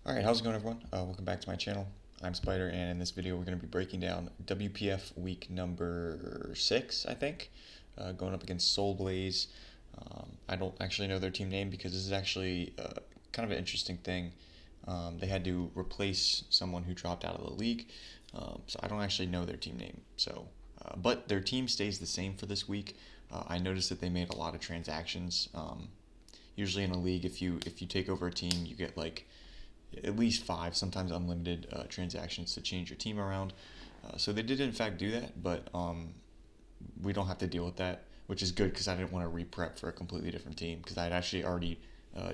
Alright, how's it going, everyone? Welcome back to my channel. I'm Spider, and in this video we're going to be breaking down WPF week number 6, I think, going up against Soulblaze. I don't actually know their team name because this is actually kind of an interesting thing. They had to replace someone who dropped out of the league, so I don't actually know their team name. But their team stays the same for this week. I noticed that they made a lot of transactions. Usually in a league, if you take over a team, you get like at least 5, sometimes unlimited transactions to change your team around. So they did in fact do that, but we don't have to deal with that, which is good because I didn't want to re-prep for a completely different team because I'd actually already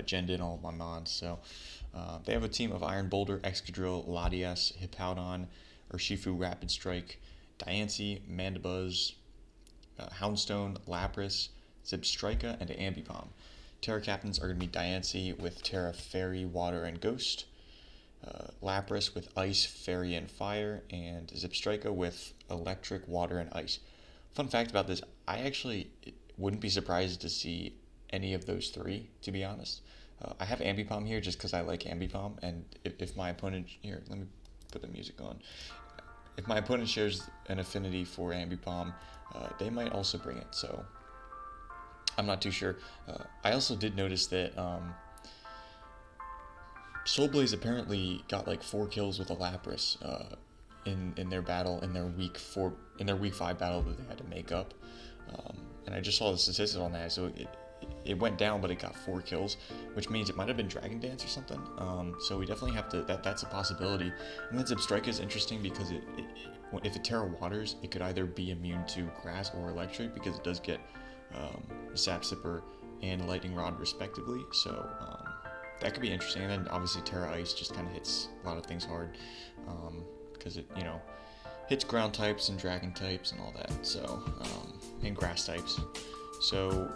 genned in all of my mods. So they have a team of Iron Boulder, Excadrill, Latias, Hippowdon, Urshifu, Rapid Strike, Diancie, Mandibuzz, Houndstone, Lapras, Zebstrika, and Ambipom. Terra captains are going to be Diancie with Terra, Fairy, Water, and Ghost, Lapras with Ice, Fairy, and Fire, and Zebstrika with Electric, Water, and Ice. Fun fact about this, I actually wouldn't be surprised to see any of those 3, to be honest. I have Ambipom here just because I like Ambipom, and if my opponent... Here, let me put the music on. If my opponent shares an affinity for Ambipom, they might also bring it, so... I'm not too sure. I also did notice that Soulblaze apparently got like 4 kills with a Lapras in their battle in their week 5 battle that they had to make up, and I just saw the statistics on that. So it went down, but it got 4 kills, which means it might have been Dragon Dance or something. So we definitely have to. That's a possibility. And then Zebstrika is interesting because if it Terra Waters, it could either be immune to Grass or Electric because it does get Sap Sipper and Lightning Rod respectively, so that could be interesting. And then obviously Terra Ice just kind of hits a lot of things hard because it hits ground types and dragon types and all that, so and grass types. So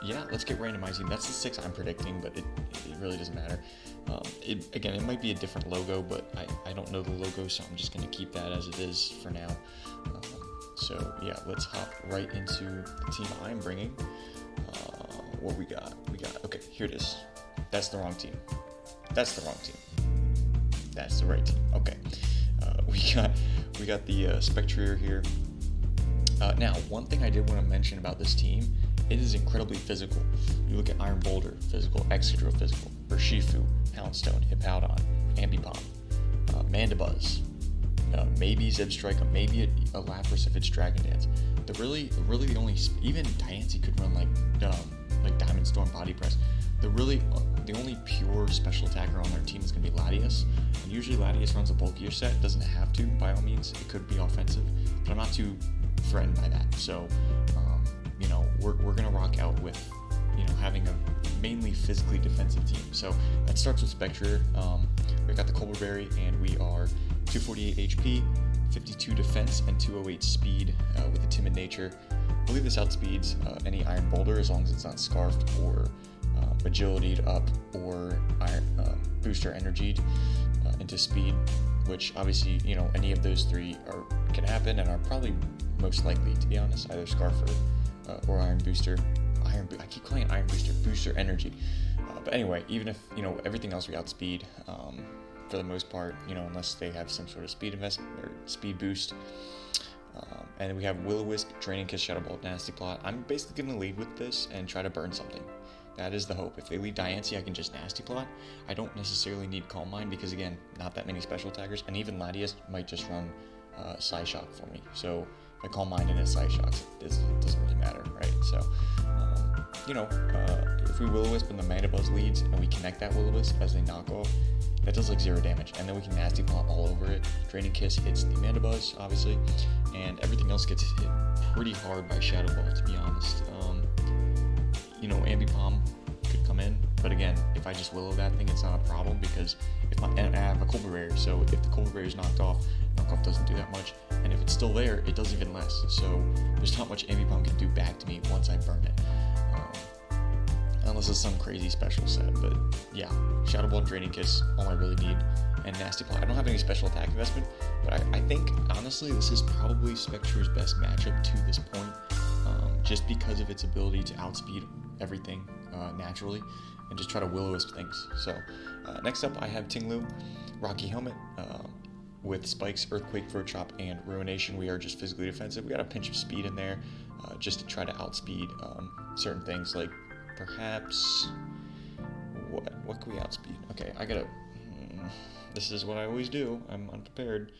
yeah, let's get randomizing. That's the 6 I'm predicting, but it really doesn't matter. It might be a different logo, but I don't know the logo, so I'm just going to keep that as it is for now. So yeah, let's hop right into the team I'm bringing. What we got? Okay, here it is. That's the wrong team. That's the wrong team. That's the right team. Okay. We got the Spectrier here. Now, one thing I did want to mention about this team, it is incredibly physical. You look at Iron Boulder, physical, Excadrill, physical, Urshifu, Houndstone, Hippowdon, Ambipom, Mandibuzz, maybe Zebstrika, maybe a Lapras if it's Dragon Dance. The really the only, even Diancie could run like Diamond Storm, Body Press. The only pure special attacker on their team is going to be Latias. And usually Latias runs a bulkier set. It doesn't have to, by all means. It could be offensive, but I'm not too threatened by that. So, we're going to rock out with, having a mainly physically defensive team. So that starts with Spectrier. We've got the Colbur Berry, and we are 248 HP, 52 defense, and 208 speed with a timid nature. I believe this outspeeds any Iron Boulder as long as it's not Scarfed or agility'd up or booster energied into speed, which obviously, any of those 3 can happen and are probably most likely, to be honest, either Scarf or Iron Booster. I keep calling it Iron Booster, Booster Energy. But anyway, even if, everything else we outspeed, for the most part, unless they have some sort of speed investment or speed boost. And we have Will-O-Wisp, Draining Kiss, Shadow Ball, Nasty Plot. I'm basically going to lead with this and try to burn something. That is the hope. If they lead Diancie, I can just Nasty Plot. I don't necessarily need Calm Mind because, again, not that many special attackers. And even Latias might just run Psy Shock for me. So if I Calm Mind and his Psy Shocks, it doesn't really matter, right? So, if we Will-O-Wisp and the Mandibuzz leads and we connect that Will-O-Wisp as they knock off, that does like 0 damage, and then we can Nasty Plot all over it. Draining Kiss hits the Mandibuzz, obviously, and everything else gets hit pretty hard by Shadow Ball, to be honest. Ambipom could come in, but again, if I just Willow that thing, it's not a problem because and I have a Colbur Barrier, so if the Colbur Barrier is knocked off doesn't do that much, and if it's still there, it does even less. So there's not much Ambipom can do back to me once I burn it. Unless it's some crazy special set, but yeah, Shadow Ball, Draining Kiss, all I really need, and Nasty Plot. I don't have any special attack investment, but I think, honestly, this is probably Spectre's best matchup to this point, just because of its ability to outspeed everything naturally, and just try to will-o-wisp things. So next up I have Tinglu, Rocky Helmet, with Spikes, Earthquake, Throat Chop, and Ruination. We are just physically defensive. We got a pinch of speed in there, just to try to outspeed certain things, like perhaps, what can we outspeed? Okay, this is what I always do. I'm unprepared.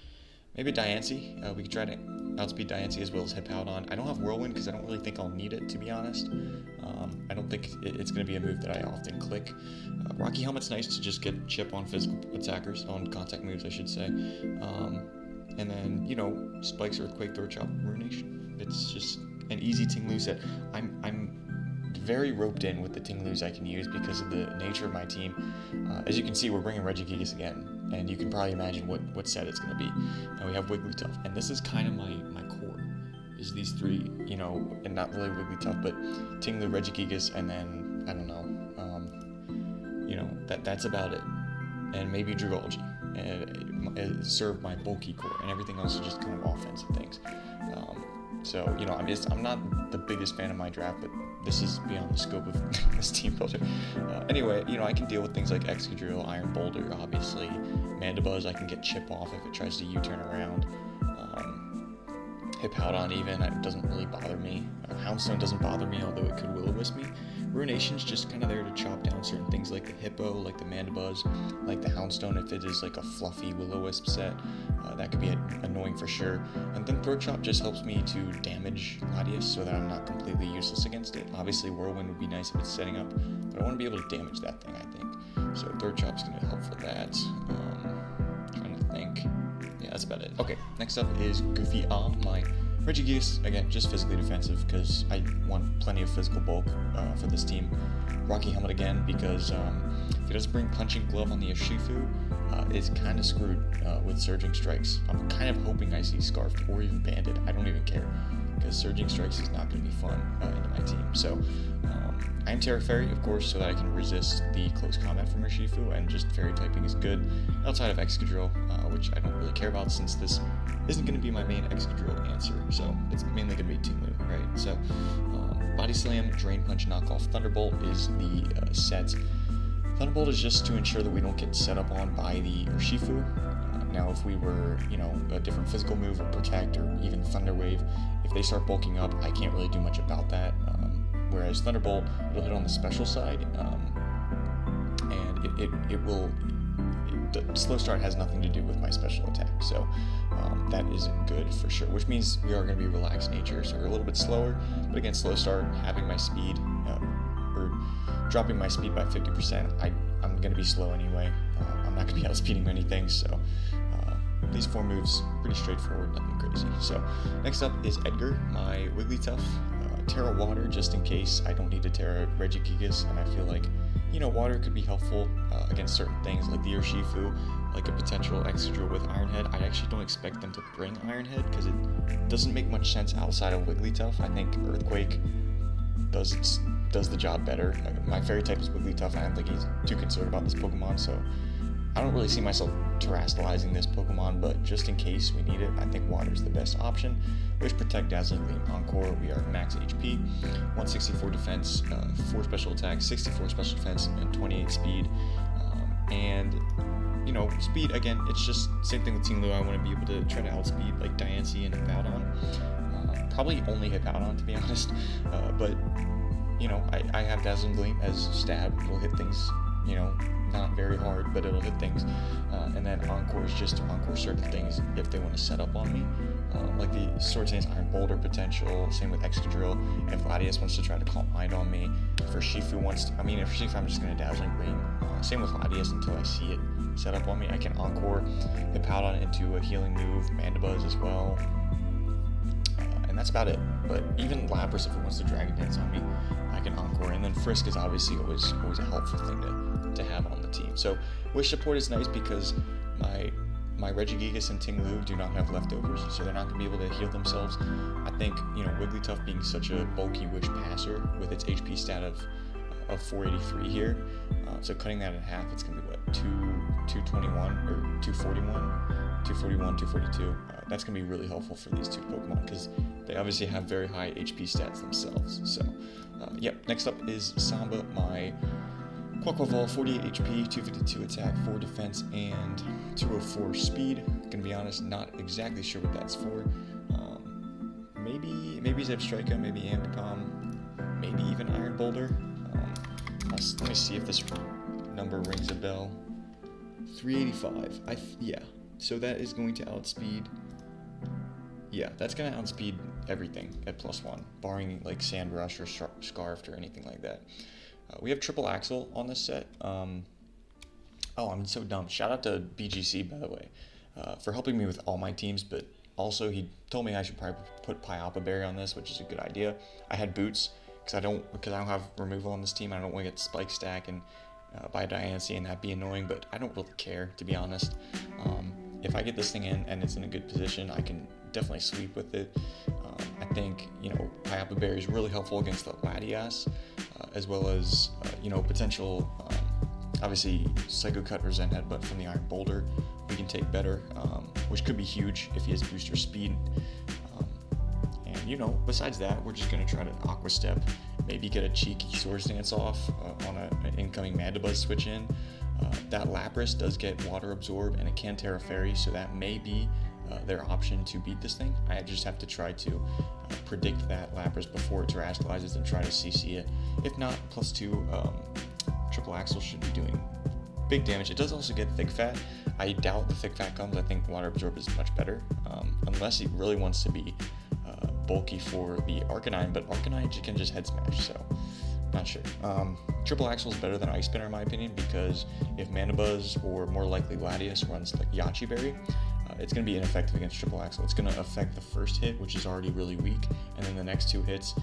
Maybe Diancie. We could try to outspeed Diancie as well as Hippowdon. I don't have Whirlwind because I don't really think I'll need it, to be honest. I don't think it's going to be a move that I often click. Rocky Helmet's nice to just get chip on physical attackers, on contact moves, I should say. And then, Spikes, Earthquake, Throat Chop, Ruination. It's just an easy Tinglu set. I'm very roped in with the Tinglus I can use because of the nature of my team. As you can see, we're bringing Regigigas again, and you can probably imagine what set it's going to be. And we have Wigglytuff, and this is kind of my core, is these three, and not really Wigglytuff, but Tinglu, Regigigas, and then, I don't know, that's about it. And maybe Dragology, and it served my bulky core, and everything else is just kind of offensive things. So, I'm not the biggest fan of my draft, but this is beyond the scope of this team builder. Anyway, I can deal with things like Excadrill, Iron Boulder, obviously. Mandibuzz, I can get chip off if it tries to U-turn around. Hippowdon even, it doesn't really bother me. Houndstone doesn't bother me, although it could will-o-wisp me. Ruination's just kind of there to chop down certain things like the Hippo, like the Mandibuzz, like the Houndstone if it is like a fluffy will-o-wisp set. That could be annoying for sure. And then Throat Chop just helps me to damage Latias so that I'm not completely useless against it. Obviously, Whirlwind would be nice if it's setting up, but I want to be able to damage that thing, I think. So Throat Chop's going to help for that. Trying to think. Yeah, that's about it. Okay, next up is Goofy my Regigigas, again, just physically defensive because I want plenty of physical bulk for this team. Rocky Helmet again because if he doesn't bring Punching Glove on the Urshifu, it's kind of screwed with Surging Strikes. I'm kind of hoping I see Scarfed or even Banded. I don't even care because Surging Strikes is not going to be fun into my team. So I am Terra Fairy, of course, so that I can resist the close combat from Urshifu, and just Fairy typing is good outside of Excadrill, which I don't really care about since this isn't going to be my main Excadrill answer, so it's mainly going to be Tinglu, right? So Body Slam, Drain Punch, Knockoff, Thunderbolt is the set. Thunderbolt is just to ensure that we don't get set up on by the Urshifu. Now, if we were, a different physical move or Protect or even Thunder Wave, if they start bulking up, I can't really do much about that. Whereas Thunderbolt, it'll hit on the special side, and it will. The slow start has nothing to do with my special attack, so that is good for sure. Which means we are going to be relaxed nature, so we're a little bit slower. But again, slow start, having my speed or dropping my speed by 50%, I'm going to be slow anyway. I'm not going to be outspeeding many things, so these four moves pretty straightforward, nothing crazy. So next up is Edgar, my Wigglytuff. Terra Water, just in case I don't need to Terra Regigigas, and I feel like, water could be helpful against certain things like the Urshifu, like a potential Excadrill with Iron Head. I actually don't expect them to bring Iron Head because it doesn't make much sense outside of Wigglytuff. I think Earthquake does the job better. My Fairy type is Wigglytuff, and I don't think he's too concerned about this Pokemon, so I don't really see myself terastallizing this Pokemon, but just in case we need it, I think Water's the best option. Wish, Protect, Dazzling Gleam, Encore. We are max HP, 164 defense, 4 special attacks, 64 special defense, and 28 speed. Speed, again, it's just same thing with Tinglu. I want to be able to try to outspeed like Diancie and Hippowdon. Probably only Hippowdon, to be honest. But I have Dazzling Gleam as stab. It'll hit things, not very hard, but it'll hit things. And then Encore is just to Encore certain things if they want to set up on me. Like the Sword Dance Iron Boulder potential, same with Excadrill. If Latias wants to try to Calm Mind on me, if Urshifu wants to, if Urshifu, I'm just going to Dazzling Gleam. Same with Latias until I see it set up on me. I can Encore Hippowdon into a healing move, Mandibuzz as well. And that's about it. But even Lapras, if it wants to Dragon Dance on me, I can Encore. And then Frisk is obviously always a helpful thing to have on the team. So Wish support is nice because my Regigigas and Tinglu do not have leftovers, so they're not going to be able to heal themselves. I think, Wigglytuff being such a bulky Wish passer with its HP stat of 483 here, so cutting that in half, it's going to be, 221 or 241? 241, 242. That's going to be really helpful for these two Pokemon because they obviously have very high HP stats themselves. So, next up is Samba, my Quackleval, 48 HP, 252 attack, 4 defense, and 204 speed. Gonna be honest, not exactly sure what that's for. Maybe Zebstrika, maybe Ambipom, maybe even Iron Boulder. Let me see if this number rings a bell. 385. Yeah. So that is going to outspeed. Yeah, that's going to outspeed everything at +1, barring like Sand Rush or Scarfed or anything like that. We have triple Axle on this set. Oh, I'm so dumb. Shout out to BGC, by the way, for helping me with all my teams, but also he told me I should probably put Pyapa Berry on this, which is a good idea. I had Boots because I don't have removal on this team. I don't want to get Spike Stack and by Diancie and that be annoying, but I don't really care, to be honest. If I get this thing in and it's in a good position, I can definitely sweep with it. I think, Pyapa Berry is really helpful against the Latias, as well as, potential, obviously, Psycho Cut or Zen Headbutt from the Iron Boulder we can take better, which could be huge if he has booster speed. And, besides that, we're just going to try to Aqua Step, maybe get a cheeky Swords Dance off on an incoming Mandibuzz switch in. That Lapras does get Water Absorb and it can Terra Fairy, so that may be their option to beat this thing. I just have to try to predict that Lapras before it terastallizes and try to CC it. If not, +2, Triple Axle should be doing big damage. It does also get Thick Fat. I doubt the Thick Fat comes. I think Water Absorb is much better, unless he really wants to be bulky for the Arcanine, but Arcanine can just head smash, so not sure. Triple Axle is better than Ice Spinner in my opinion, because if Mandibuzz or more likely Latias runs like Yache Berry, it's going to be ineffective against Triple Axle. It's going to affect the first hit, which is already really weak, and then the next 2 hits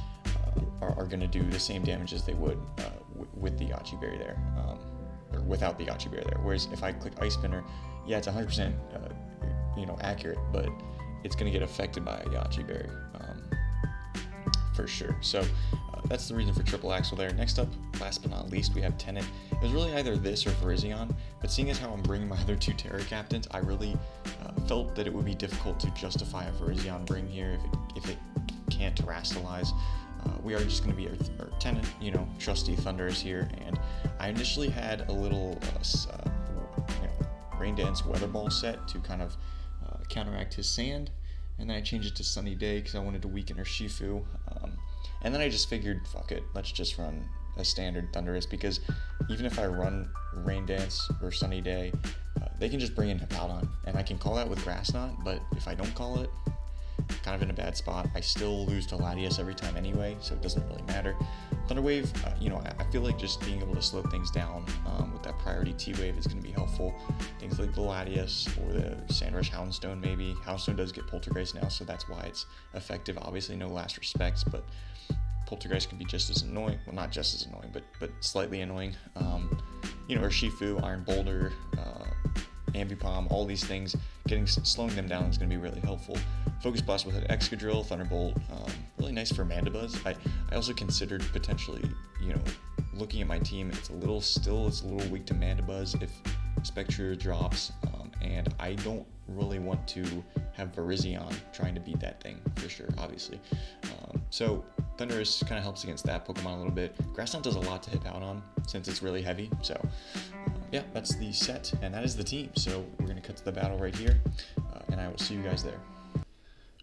are going to do the same damage as they would with the Yache Berry there, or without the Yache Berry there. Whereas if I click Ice Spinner, yeah, it's 100% accurate, but it's going to get affected by a Yache Berry for sure. So that's the reason for Triple Axle there. Next up, last but not least, we have Tenet. It was really either this or Virizion, but seeing as how I'm bringing my other 2 Terra Captains, I really felt that it would be difficult to justify a Virizion bring here if it can't terastallize. We are just going to be our Tenet, trusty Thundurus here, and I initially had a little Rain Dance Weather Ball set to kind of counteract his Sand, and then I changed it to Sunny Day because I wanted to weaken her Shifu, and then I just figured, fuck it, let's just run a standard Thundurus, because even if I run Rain Dance or Sunny Day, they can just bring in Hippowdon, and I can call that with Grass Knot, but if I don't call it, kind of in a bad spot. I still lose to Latias every time anyway, so it doesn't really matter. Thunder Wave, I feel like just being able to slow things down with that priority T-Wave is going to be helpful. Things like the Latias or the Sandrush Houndstone maybe. Houndstone does get Poltergeist now, so that's why it's effective. Obviously no last respects, but Poltergeist can be just as annoying. Well, not just as annoying, but slightly annoying. Or Shifu, Iron Boulder, Ambipom, all these things, slowing them down is going to be really helpful. Focus Blast with an Excadrill, Thunderbolt, really nice for Mandibuzz. I also considered potentially, looking at my team, it's a little weak to Mandibuzz if Spectre drops, and I don't really want to have Virizion trying to beat that thing for sure, obviously. So Thundurus kind of helps against that Pokemon a little bit. Grass Knot does a lot to hit out on since it's really heavy, so yeah, that's the set, and that is the team. So we're going to cut to the battle right here, and I will see you guys there.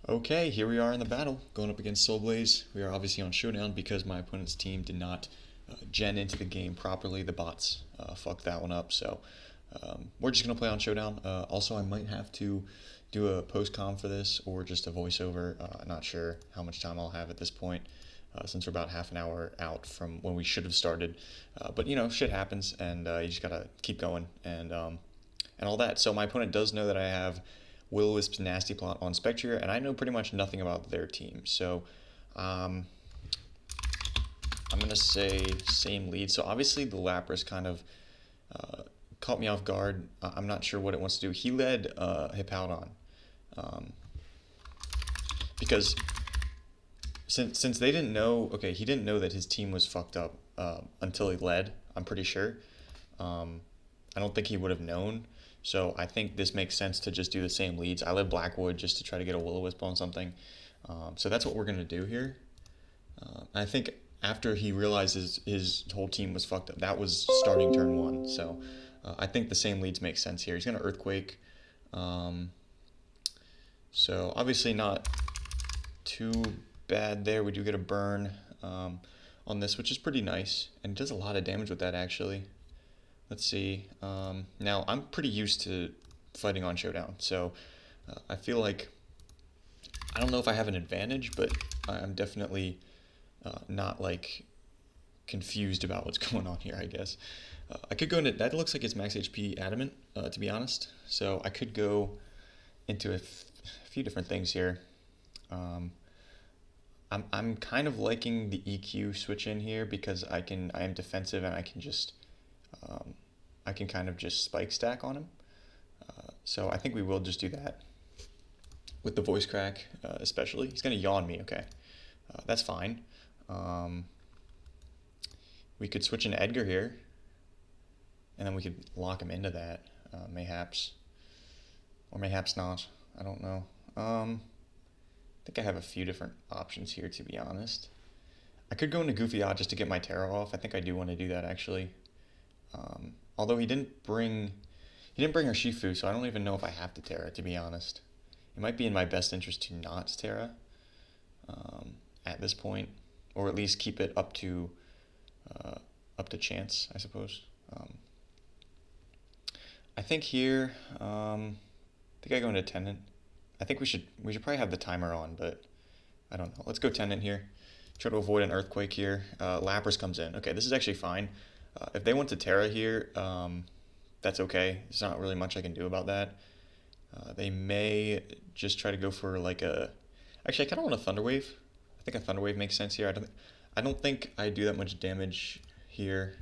Okay, here we are in the battle, going up against Soulblaze. We are obviously on Showdown because my opponent's team did not gen into the game properly. The bots fucked that one up, so we're just going to play on Showdown. Also, I might have to do a post-com for this or just a voiceover. Not sure how much time I'll have at this point. Since we're about half an hour out from when we should have started. But, shit happens, and you just gotta keep going, and all that. So my opponent does know that I have Will-O-Wisp's Nasty Plot on Spectre, and I know pretty much nothing about their team. So I'm gonna say same lead. So obviously the Lapras kind of caught me off guard. I'm not sure what it wants to do. He led Hippowdon. Because since they didn't know, he didn't know that his team was fucked up until he led, I'm pretty sure. I don't think he would have known, so I think this makes sense to just do the same leads. I led Blackwood just to try to get a Will-O-Wisp on something, so that's what we're going to do here. I think after he realized his whole team was fucked up. That was starting turn 1. So I think the same leads make sense here. He's going to Earthquake. So obviously not too bad there. We do get a burn on this, which is pretty nice. And it does a lot of damage with that, actually. Let's see. Now, I'm pretty used to fighting on Showdown. So I feel like, I don't know if I have an advantage, but I'm definitely not like confused about what's going on here, I guess. I could go into, that looks like it's max HP adamant, to be honest. So I could go into a few different things here. I'm kind of liking the EQ switch in here because I am defensive and I can just, I can kind of just spike stack on him. So I think we will just do that with the voice crack, especially. He's going to yawn me, okay. That's fine. We could switch into Edgar here, and then we could lock him into that, mayhaps. Or mayhaps not. I don't know. I think I have a few different options here, to be honest. I could go into Goofy Odd just to get my Terra off. I think I do want to do that, actually. Although he didn't bring our Shifu, so I don't even know if I have to Terra, to be honest. It might be in my best interest to not Terra at this point, or at least keep it up to chance, I suppose. I think here, I think I go into Tenant. I think we should probably have the timer on, but I don't know. Let's go Tenant here. Try to avoid an Earthquake here. Lapras comes in. Okay, this is actually fine. If they want to Terra here, that's okay. There's not really much I can do about that. They may just try to go for like a... Actually, I kind of want a Thunder Wave. I think a Thunder Wave makes sense here. I don't think I do that much damage here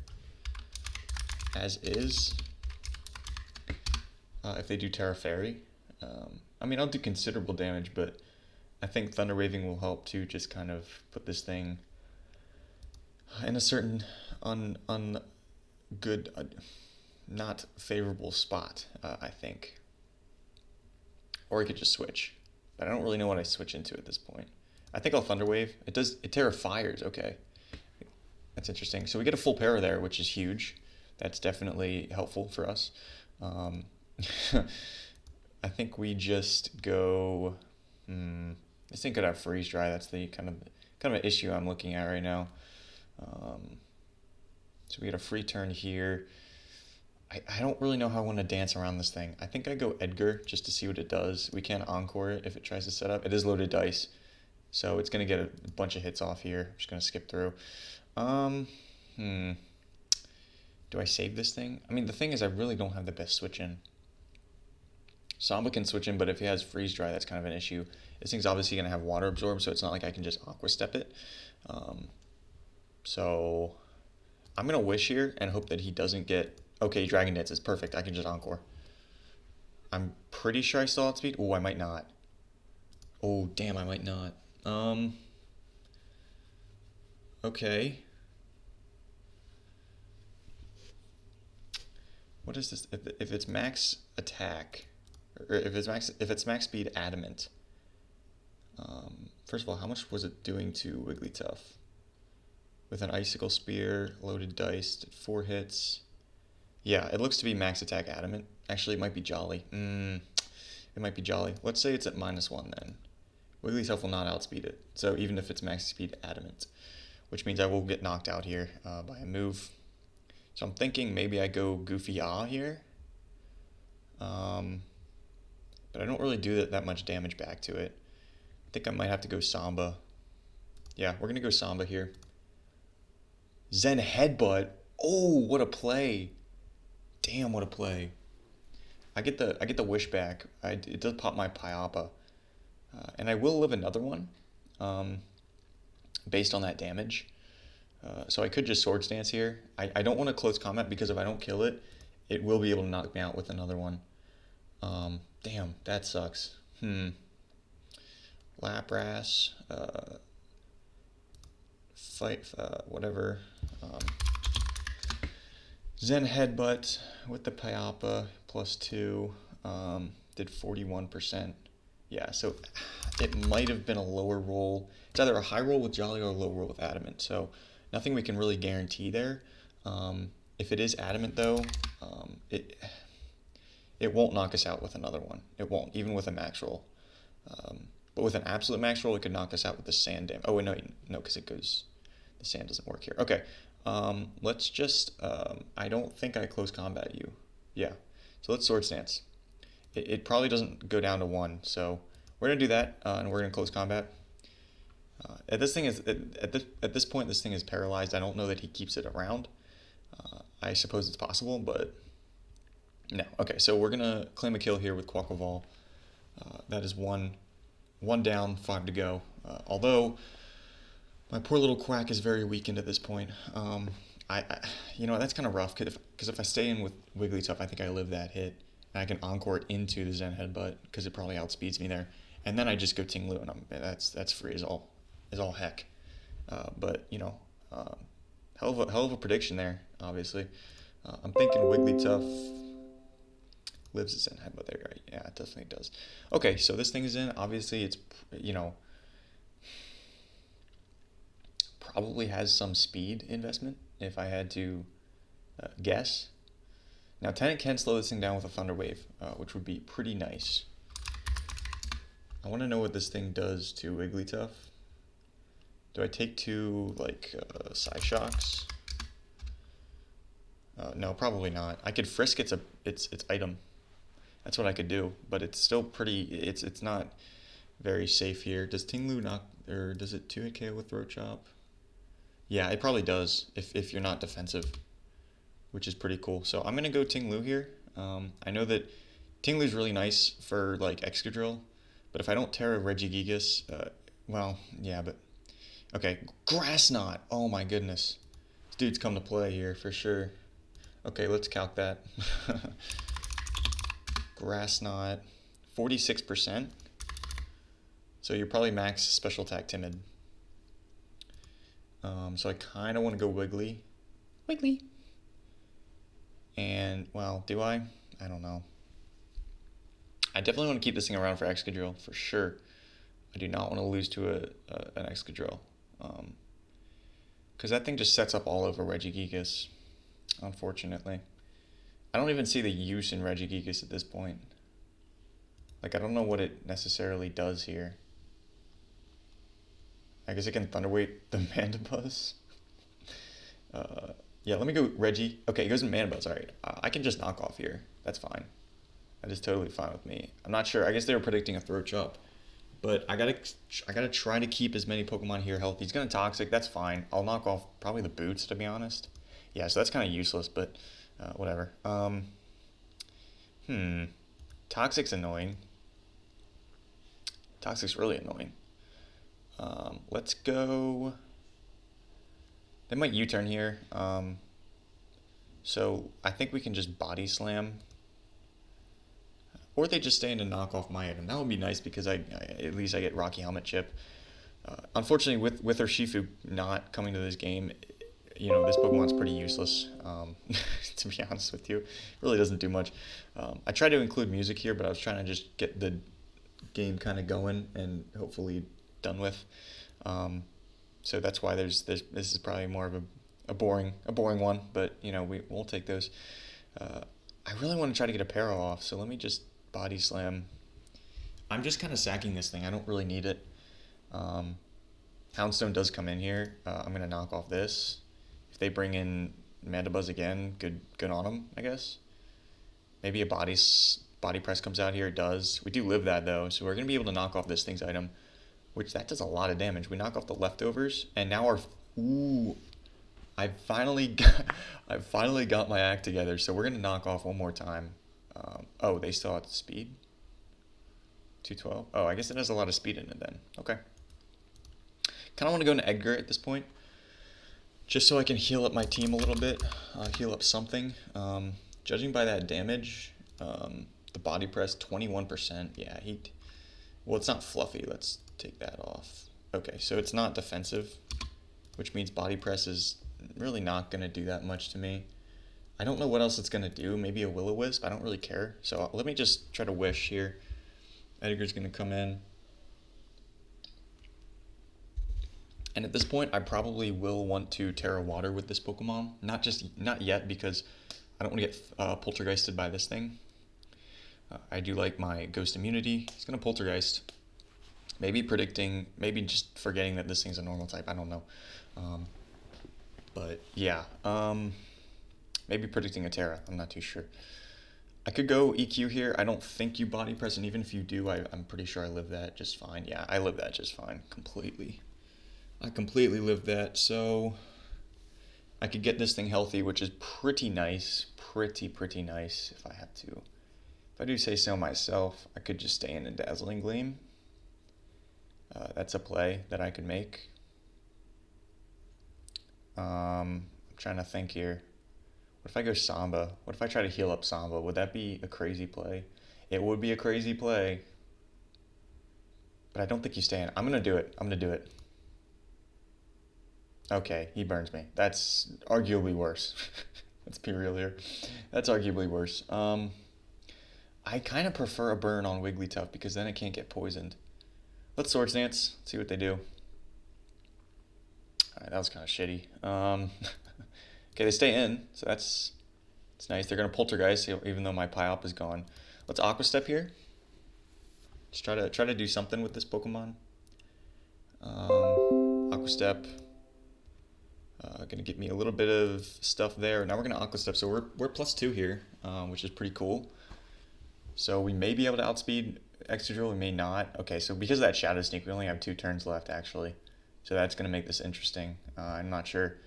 as is. If they do Terra Fairy. I mean, I'll do considerable damage, but I think Thunder Waving will help to just kind of put this thing in a certain good, not favorable spot, I think. Or I could just switch, but I don't really know what I switch into at this point. I think I'll Thunder Wave. It Terra Fires, okay. That's interesting. So we get a full para there, which is huge. That's definitely helpful for us. I think we just go. This thing could have Freeze Dry. That's the kind of an issue I'm looking at right now. So we get a free turn here. I don't really know how I want to dance around this thing. I think I go Edgar just to see what it does. We can Encore it if it tries to set up. It is loaded dice, so it's going to get a bunch of hits off here. I'm just going to skip through. Do I save this thing? I mean, the thing is I really don't have the best switch in. Samba can switch in, but if he has Freeze Dry, that's kind of an issue. This thing's obviously going to have Water Absorb, so it's not like I can just Aqua Step it. So I'm going to Wish here and hope that he doesn't get... Okay, Dragon Dance is perfect. I can just Encore. I'm pretty sure I still outspeed. Oh, I might not. Oh, damn, I might not. Okay. What is this? If it's max attack, or if it's max speed adamant. First of all, how much was it doing to Wigglytuff? With an Icicle Spear, loaded dice, did 4 hits. Yeah, it looks to be max attack adamant. Actually, it might be Jolly. It might be Jolly. Let's say it's at -1 then. Wigglytuff will not outspeed it. So even if it's max speed adamant, which means I will get knocked out here by a move. So I'm thinking maybe I go Goofy Ah here. But I don't really do that much damage back to it. I think I might have to go Samba. Yeah, we're going to go Samba here. Zen Headbutt. Oh, what a play. Damn, what a play. I get the Wish back. It does pop my Pyapa. And I will live another one based on that damage. So I could just Swords Dance here. I don't want to close combat because if I don't kill it, it will be able to knock me out with another one. Damn, that sucks. Lapras, whatever. Zen Headbutt with the Pyapa +2, did 41%. Yeah, so it might have been a lower roll. It's either a high roll with Jolly or a low roll with Adamant. So Nothing we can really guarantee there. If it is adamant though, it won't knock us out with another one. It won't, even with a max roll. But with an absolute max roll, it could knock us out with the sand damage. Oh, wait, no, because it goes, the sand doesn't work here. Okay, let's just, I don't think I close combat you. Yeah, so let's sword stance. It probably doesn't go down to 1, so we're going to do that, and we're going to close combat. At this point, this thing is paralyzed. I don't know that he keeps it around. I suppose it's possible, but no. Okay, so we're gonna claim a kill here with Quackleval. That is one down, 5 to go. Although my poor little Quack is very weakened at this point. You know, that's kind of rough because if I stay in with Wigglytuff, I think I live that hit, and I can encore it into the Zen Headbutt because it probably outspeeds me there, and then I just go Ting Lu, and that's free as all heck. But you know, hell of a prediction there. Obviously, I'm thinking Wigglytuff lives its Zen Headbutt there, right? Yeah, it definitely does. Okay, so this thing is in. Obviously, it's, you know, probably has some speed investment if I had to guess. Now, Tenant can slow this thing down with a Thunder Wave, which would be pretty nice. I want to know what this thing does to Wigglytuff. Do I take 2, like, Psyshocks? No, probably not. I could Frisk its item. That's what I could do, but it's still pretty, it's not very safe here. Does Ting Lu knock, or does it 2-hit KO with Throat Chop? Yeah, it probably does if you're not defensive, which is pretty cool. So I'm going to go Ting Lu here. I know that Ting Lu's really nice for, like, Excadrill, but if I don't Terra Regigigas, well, yeah, but... Okay, Grass Knot! Oh my goodness. This dude's come to play here, for sure. Okay, let's calc that. Grass Knot, 46%. So you're probably max special attack timid. So I kind of want to go Wiggly. Wiggly! And, well, do I? I don't know. I definitely want to keep this thing around for Excadrill, for sure. I do not want to lose to an Excadrill. Because that thing just sets up all over Regigigas, unfortunately. I don't even see the use in Regigigas at this point. Like, I don't know what it necessarily does here. I guess it can Thunderweight the Mandibuzz. Yeah, let me go Reggie. Okay, it goes in Mandibuzz, alright. I can just knock off here. That's fine. That is totally fine with me. I'm not sure. I guess they were predicting a Throat Chop. But I gotta try to keep as many Pokemon here healthy. He's gonna Toxic, that's fine. I'll knock off probably the Boots, to be honest. Yeah, so that's kind of useless, but whatever. Toxic's annoying. Toxic's really annoying. Let's go... They might U-turn here. So I think we can just Body Slam. Or they just stay in to knock off my item. That would be nice because at least I get Rocky Helmet Chip. Unfortunately, with Urshifu not coming to this game, you know, this Pokemon's pretty useless, to be honest with you. It really doesn't do much. I tried to include music here, but I was trying to just get the game kind of going and hopefully done with. So that's why this is probably more of a boring one, but, you know, we'll take those. I really want to try to get a Paro off, so let me just Body Slam. I'm just kind of sacking this thing. I don't really need it. Houndstone does come in here. I'm going to knock off this. If they bring in Mandibuzz again, good on them, I guess. Maybe a Body Press comes out here. It does. We do live that, though, so we're going to be able to knock off this thing's item, which that does a lot of damage. We knock off the leftovers, and now our... Ooh... I finally got my act together, so we're going to knock off one more time. Oh, they still have speed? 212? Oh, I guess it has a lot of speed in it then. Okay. Kind of want to go into Edgar at this point, just so I can heal up my team a little bit, heal up something. Judging by that damage, the Body Press, 21%. Yeah, well, it's not fluffy. Let's take that off. Okay, so it's not defensive, which means Body Press is really not going to do that much to me. I don't know what else it's going to do. Maybe a Will-O-Wisp. I don't really care. So let me just try to Wish here. Edgar's going to come in. And at this point, I probably will want to Terra Water with this Pokemon. Not yet, because I don't want to get poltergeisted by this thing. I do like my Ghost immunity. It's going to poltergeist. Maybe just forgetting that this thing's a normal type. I don't know. But yeah, maybe predicting a Terra. I'm not too sure. I could go EQ here. I don't think you body press, and even if you do, I'm pretty sure I live that just fine. Yeah, I live that just fine, completely. I completely lived that, so I could get this thing healthy, which is pretty nice. Pretty nice if I have to. If I do say so myself, I could just stay in a Dazzling Gleam. That's a play that I could make. I'm trying to think here. What if I go Samba? What if I try to heal up Samba? Would that be a crazy play? It would be a crazy play. But I don't think you stay in. I'm going to do it. Okay, he burns me. That's arguably worse. Let's be real here. That's arguably worse. I kind of prefer a burn on Wigglytuff because then it can't get poisoned. Let's Swords Dance. See what they do. Alright, that was kind of shitty. Okay, they stay in, so that's nice. They're going to Poltergeist, even though my Pyop is gone. Let's Aqua Step here. Just try to do something with this Pokemon. Aqua Step. Going to get me a little bit of stuff there. Now we're going to Aqua Step, so we're +2 here, which is pretty cool. So we may be able to outspeed Excadrill, we may not. Okay, so because of that Shadow Sneak, we only have 2 turns left, actually. So that's going to make this interesting. I'm not sure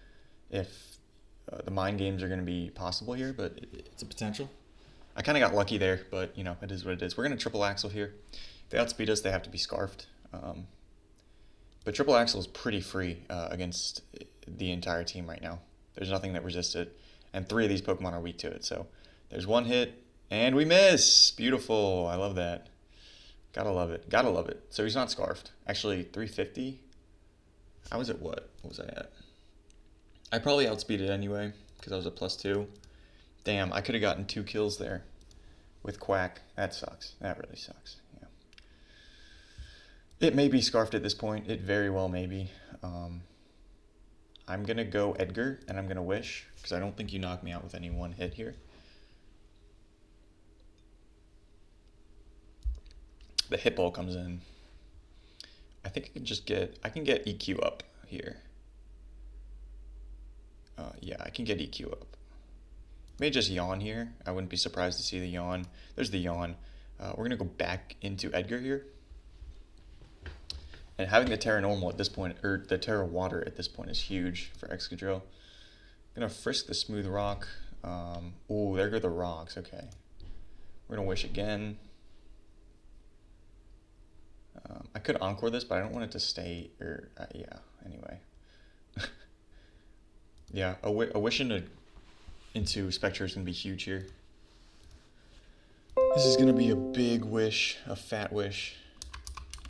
if the mind games are going to be possible here, but it's a potential. I kind of got lucky there, but, it is what it is. We're going to Triple Axle here. If they outspeed us, they have to be Scarfed. But Triple Axle is pretty free against the entire team right now. There's nothing that resists it, and 3 of these Pokemon are weak to it. So there's 1 hit, and we miss! Beautiful. I love that. Gotta love it. So he's not Scarfed. Actually, 350? I was at what? What was I at? I probably outspeeded anyway, because I was at +2. Damn, I could have gotten 2 kills there with Quack. That sucks. That really sucks. Yeah. It may be Scarfed at this point. It very well may be. I'm going to go Edgar, and I'm going to Wish, because I don't think you knock me out with any 1 hit here. The Hit Ball comes in. I think I can get EQ up here. Yeah, I can get EQ up. May just Yawn here. I wouldn't be surprised to see the Yawn. There's the Yawn. We're going to go back into Edgar here. And having the Terra Normal at this point, or the Terra Water at this point, is huge for Excadrill. Gonna Frisk the Smooth Rock. Ooh, there go the rocks. Okay. We're gonna Wish again. I could Encore this, but I don't want it to stay, yeah, anyway. Yeah, a Wish into Spectre is gonna be huge here. This is gonna be a big Wish, a fat Wish.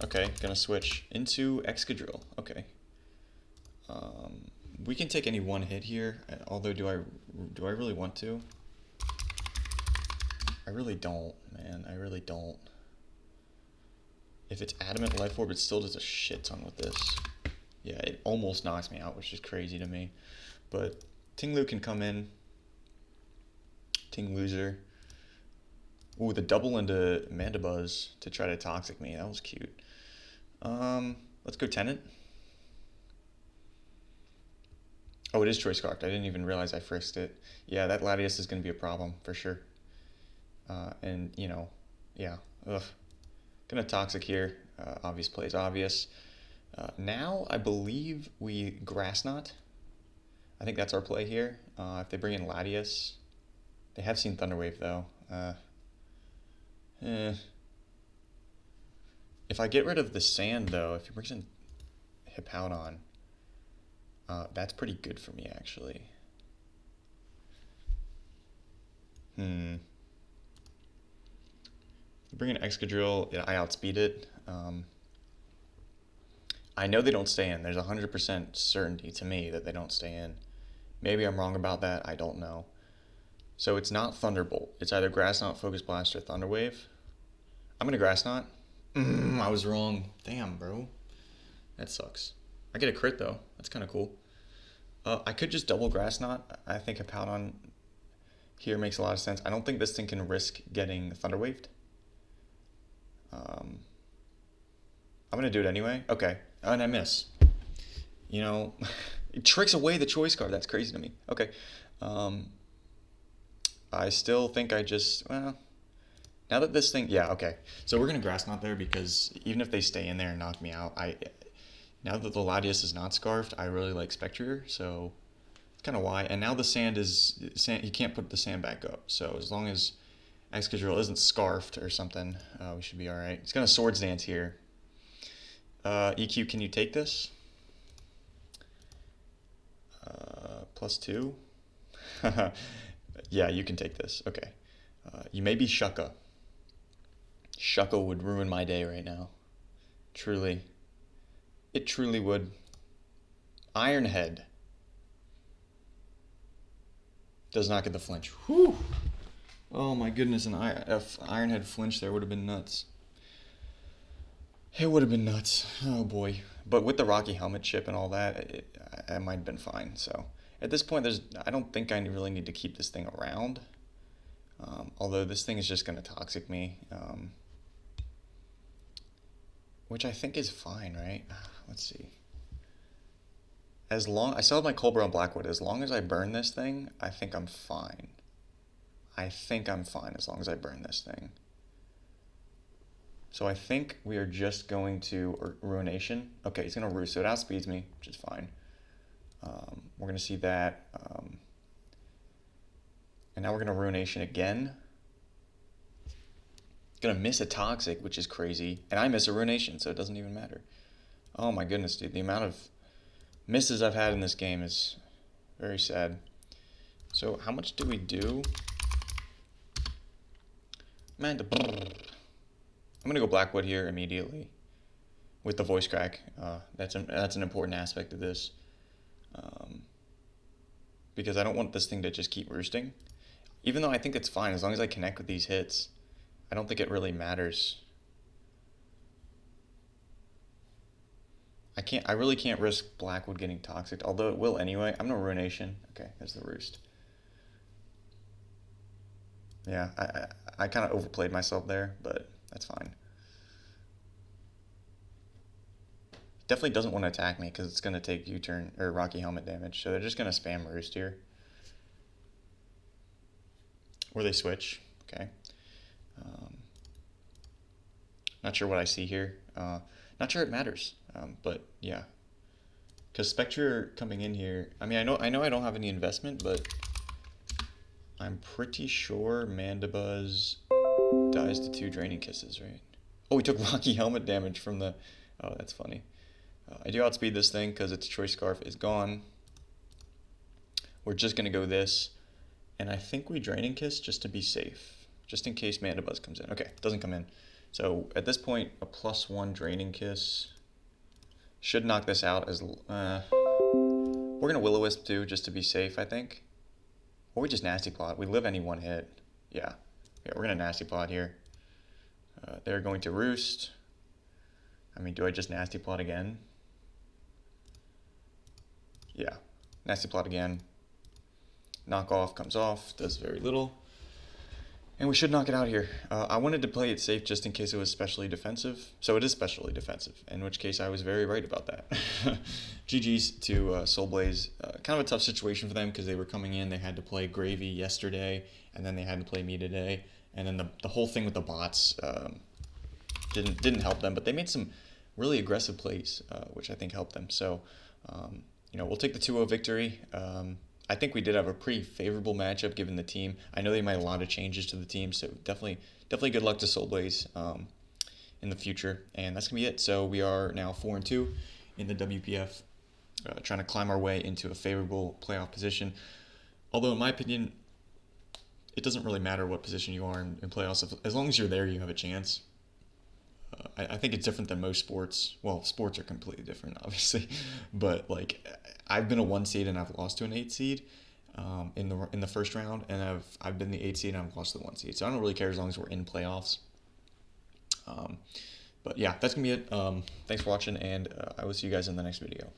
Okay, gonna switch into Excadrill. Okay. We can take any 1 hit here. Although, do I really want to? I really don't, man. I really don't. If it's Adamant Life Orb, it still does a shit ton with this. Yeah, it almost knocks me out, which is crazy to me. But Tinglu can come in. Ting Loser. Ooh, the double into Mandibuzz to try to Toxic me. That was cute. Let's go Tenant. Oh, it is Choice Scarfed. I didn't even realize I frisked it. Yeah, that Latias is going to be a problem, for sure. And, yeah. Ugh. Gonna Toxic here. Obvious plays obvious. Now, I believe we Grass Knot. I think that's our play here. If they bring in Latias. They have seen Thunder Wave, though. If I get rid of the Sand, though, if he brings in Hippowdon, that's pretty good for me, actually. Bring in Excadrill, I outspeed it. I know they don't stay in. There's 100% certainty to me that they don't stay in. Maybe I'm wrong about that. I don't know. So it's not Thunderbolt. It's either Grass Knot, Focus Blast, or Thunder Wave. I'm going to Grass Knot. I was wrong. Damn, bro. That sucks. I get a crit though. That's kind of cool. I could just double grass knot. I think a pout on here makes a lot of sense. I don't think this thing can risk getting thunder waved. I'm gonna do it anyway. Okay, and I miss. You know, it tricks away the choice card. That's crazy to me. Okay, I still think I just well. Now that this thing, yeah, okay. So we're gonna grass knot there because even if they stay in there and knock me out, now that the Latias is not scarfed, I really like Spectre, so that's kind of why. And now the sand is sand. You can't put the sand back up. So as long as Excadrill isn't scarfed or something, we should be all right. It's gonna Swords Dance here. EQ, can you take this? +2. Yeah, you can take this. Okay. You may be Shucka. Shucka would ruin my day right now. Truly. It truly would. Ironhead. Does not get the flinch. Whew. Oh my goodness, if Ironhead flinched there would have been nuts. It would have been nuts. Oh boy. But with the Rocky Helmet chip and all that, I might have been fine. So at this point, I don't think I really need to keep this thing around. Although this thing is just going to toxic me. Which I think is fine, right? Let's see. I still have my Cold Brown Blackwood. As long as I burn this thing, I think I'm fine. I think I'm fine as long as I burn this thing. So I think we are just going to Ruination. Okay, he's going to Roost, so it outspeeds me, which is fine. We're going to see that. And now we're going to Ruination again. Going to miss a Toxic, which is crazy. And I miss a Ruination, so it doesn't even matter. Oh my goodness, dude. The amount of misses I've had in this game is very sad. So how much do we do? Man, I'm going to go Blackwood here immediately with the Voice Crack. That's an important aspect of this. Because I don't want this thing to just keep roosting. Even though I think it's fine, as long as I connect with these hits, I don't think it really matters. I really can't risk Blackwood getting Toxic, although it will anyway. I'm no Ruination. Okay, there's the Roost. Yeah, I kind of overplayed myself there, but that's fine. Definitely doesn't want to attack me because it's going to take U-turn or Rocky Helmet damage. So they're just going to spam Roost here. Or they switch. Okay. Not sure what I see here. Not sure it matters. But yeah. Because Spectre coming in here. I mean, I know I don't have any investment, but I'm pretty sure Mandibuzz dies to 2 Draining Kisses, right? Oh, he took Rocky Helmet damage from the... Oh, that's funny. I do outspeed this thing because its Choice Scarf is gone. We're just going to go this. And I think we Draining Kiss just to be safe. Just in case Mandibuzz comes in. Okay, doesn't come in. So at this point, a +1 Draining Kiss should knock this out. We're going to Will-O-Wisp too, just to be safe, I think. Or we just Nasty Plot. We live any one hit. Yeah, we're going to Nasty Plot here. They're going to Roost. I mean, do I just Nasty Plot again? Yeah, Nasty Plot again. Knock off comes off, does very little. And we should knock it out here. I wanted to play it safe just in case it was specially defensive. So it is specially defensive, in which case I was very right about that. GG's to Soulblaze. Kind of a tough situation for them because they were coming in. They had to play Gravy yesterday, and then they had to play me today. And then the whole thing with the bots didn't help them. But they made some really aggressive plays, which I think helped them. So, we'll take the 2-0 victory. I think we did have a pretty favorable matchup given the team. I know they made a lot of changes to the team, so definitely good luck to Soulblaze in the future. And that's going to be it. So we are now 4-2 in the WPF, trying to climb our way into a favorable playoff position. Although, in my opinion, it doesn't really matter what position you are in playoffs. As long as you're there, you have a chance. I think it's different than most sports. Well, sports are completely different, obviously. But, I've been a 1 seed and I've lost to an 8 seed in the first round. And I've been the 8 seed and I've lost to the 1 seed. So I don't really care as long as we're in playoffs. But, yeah, that's going to be it. Thanks for watching, and I will see you guys in the next video.